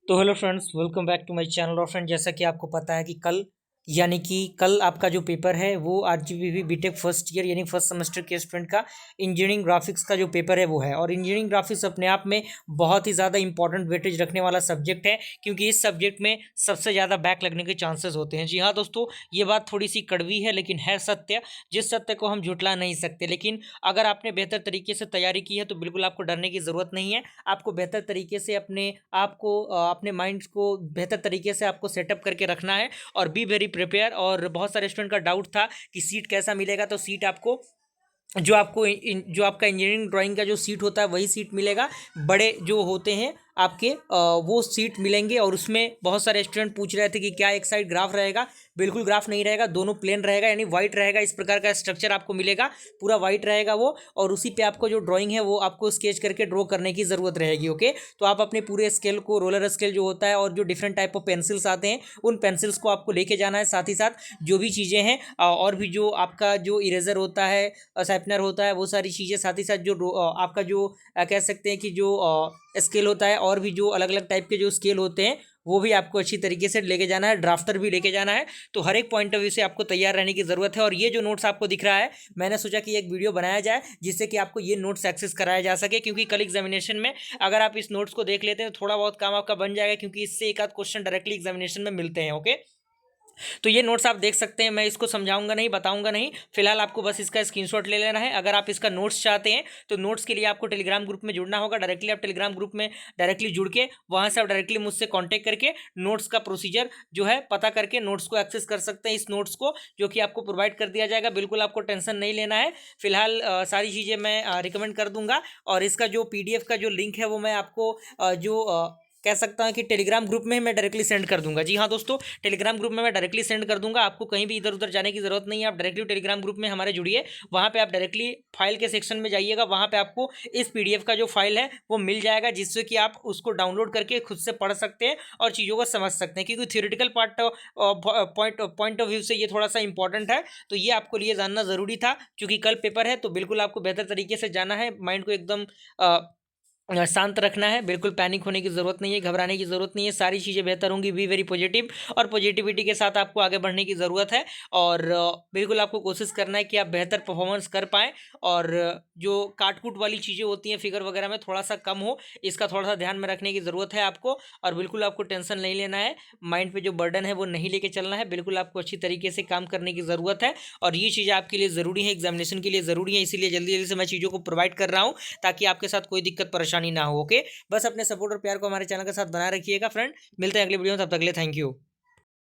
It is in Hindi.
तो hello friends, welcome back to my channel. और फ्रेंड, जैसा कि आपको पता है कि कल आपका जो पेपर है वो आरजीपीवी बीटेक फर्स्ट ईयर यानी फर्स्ट सेमेस्टर के स्टूडेंट का इंजीनियरिंग ग्राफिक्स का जो पेपर है वो है। और इंजीनियरिंग ग्राफिक्स अपने आप में बहुत ही ज़्यादा इंपॉर्टेंट वेटेज रखने वाला सब्जेक्ट है, क्योंकि इस सब्जेक्ट में सबसे ज़्यादा बैक लगने के चांसेस होते हैं। जी हाँ दोस्तों, ये बात थोड़ी सी कड़वी है लेकिन है सत्य, जिस सत्य को हम झुठला नहीं सकते। लेकिन अगर आपने बेहतर तरीके से तैयारी की है तो बिल्कुल आपको डरने की ज़रूरत नहीं है। आपको बेहतर तरीके से अपने आप को अपने माइंड्स को बेहतर तरीके से आपको सेटअप करके रखना है और बी वेरी प्रिपेयर। और बहुत सारे स्टूडेंट का डाउट था कि सीट कैसा मिलेगा, तो सीट आपको जो आपका इंजीनियरिंग ड्राइंग का जो सीट होता है वही सीट मिलेगा। बड़े जो होते हैं आपके वो सीट मिलेंगे। और उसमें बहुत सारे स्टूडेंट पूछ रहे थे कि क्या एक साइड ग्राफ रहेगा। बिल्कुल ग्राफ नहीं रहेगा, दोनों प्लेन रहेगा, यानी वाइट रहेगा। इस प्रकार का स्ट्रक्चर आपको मिलेगा, पूरा वाइट रहेगा वो। और उसी पे आपको जो ड्राइंग है वो आपको स्केच करके ड्रॉ करने की ज़रूरत रहेगी। ओके, तो आप अपने पूरे स्केल को, रोलर स्केल जो होता है और जो डिफरेंट टाइप ऑफ पेंसिल्स आते हैं, उन पेंसिल्स को आपको लेके जाना है। साथ ही साथ जो भी चीज़ें हैं और भी जो आपका जो इरेजर होता है, शार्पनर होता है, वो सारी चीज़ें, साथ ही साथ जो आपका जो कह सकते हैं कि जो स्केल होता है और भी जो अलग अलग टाइप के जो स्केल होते हैं वो भी आपको अच्छी तरीके से लेके जाना है। ड्राफ्टर भी लेके जाना है। तो हर एक पॉइंट ऑफ व्यू से आपको तैयार रहने की ज़रूरत है। और ये जो नोट्स आपको दिख रहा है, मैंने सोचा कि एक वीडियो बनाया जाए जिससे कि आपको ये नोट्स एक्सेस कराया जा सके, क्योंकि कल एग्जामिनेशन में अगर आप इस नोट्स को देख लेते हैं तो थोड़ा बहुत काम आपका बन जाएगा, क्योंकि इससे एक आध क्वेश्चन डायरेक्टली एग्जामिनेशन में मिलते हैं। ओके, तो ये नोट्स आप देख सकते हैं। मैं इसको समझाऊंगा नहीं, बताऊंगा नहीं, फिलहाल आपको बस इसका स्क्रीनशॉट ले लेना है। अगर आप इसका नोट्स चाहते हैं तो नोट्स के लिए आपको टेलीग्राम ग्रुप में जुड़ना होगा। डायरेक्टली आप टेलीग्राम ग्रुप में डायरेक्टली जुड़ के वहां से आप डायरेक्टली मुझसे कॉन्टैक्ट करके नोट्स का प्रोसीजर जो है पता करके नोट्स को एक्सेस कर सकते हैं। इस नोट्स को जो कि आपको प्रोवाइड कर दिया जाएगा, बिल्कुल आपको टेंशन नहीं लेना है। फिलहाल सारी चीज़ें मैं रिकमेंड कर दूंगा। और इसका जो PDF का जो लिंक है वो मैं आपको कह सकता हूँ कि टेलीग्राम ग्रुप में मैं डायरेक्टली सेंड कर दूंगा। जी हाँ दोस्तों, टेलीग्राम ग्रुप में मैं डायरेक्टली सेंड कर दूंगा। आपको कहीं भी इधर उधर जाने की जरूरत नहीं है। आप डायरेक्टली टेलीग्राम ग्रुप में हमारे जुड़िए, वहाँ पे आप डायरेक्टली फाइल के सेक्शन में जाइएगा, वहाँ पे आपको इस PDF का जो फाइल है वो मिल जाएगा, जिससे कि आप उसको डाउनलोड करके खुद से पढ़ सकते हैं और चीज़ों को समझ सकते हैं। क्योंकि theoretical part point of view से ये थोड़ा सा इंपॉर्टेंट है, तो ये आपको लिए जानना ज़रूरी था। क्योंकि कल पेपर है तो बिल्कुल आपको बेहतर तरीके से जाना है, माइंड को एकदम शांत रखना है। बिल्कुल पैनिक होने की ज़रूरत नहीं है, घबराने की ज़रूरत नहीं है। सारी चीज़ें बेहतर होंगी। बी वेरी पॉजिटिव, और पॉजिटिविटी के साथ आपको आगे बढ़ने की ज़रूरत है। और बिल्कुल आपको कोशिश करना है कि आप बेहतर परफॉर्मेंस कर पाएँ। और जो काटकूट वाली चीज़ें होती हैं फिगर वगैरह में थोड़ा सा कम हो, इसका थोड़ा सा ध्यान में रखने की ज़रूरत है आपको। और बिल्कुल आपको टेंशन नहीं लेना है, माइंड पर जो बर्डन है वो नहीं लेके चलना है। बिल्कुल आपको अच्छी तरीके से काम करने की ज़रूरत है। और ये चीज़ें आपके लिए ज़रूरी है, एग्जामिनेशन के लिए ज़रूरी है। इसीलिए जल्दी जल्दी से मैं चीज़ों को प्रोवाइड कर रहा हूँ, ताकि आपके साथ कोई दिक्कत परेशानी ना हो। ओके, बस अपने सपोर्ट और प्यार को हमारे चैनल के साथ बनाए रखिएगा फ्रेंड। मिलते हैं अगले वीडियो में, तब तक के लिए थैंक यू।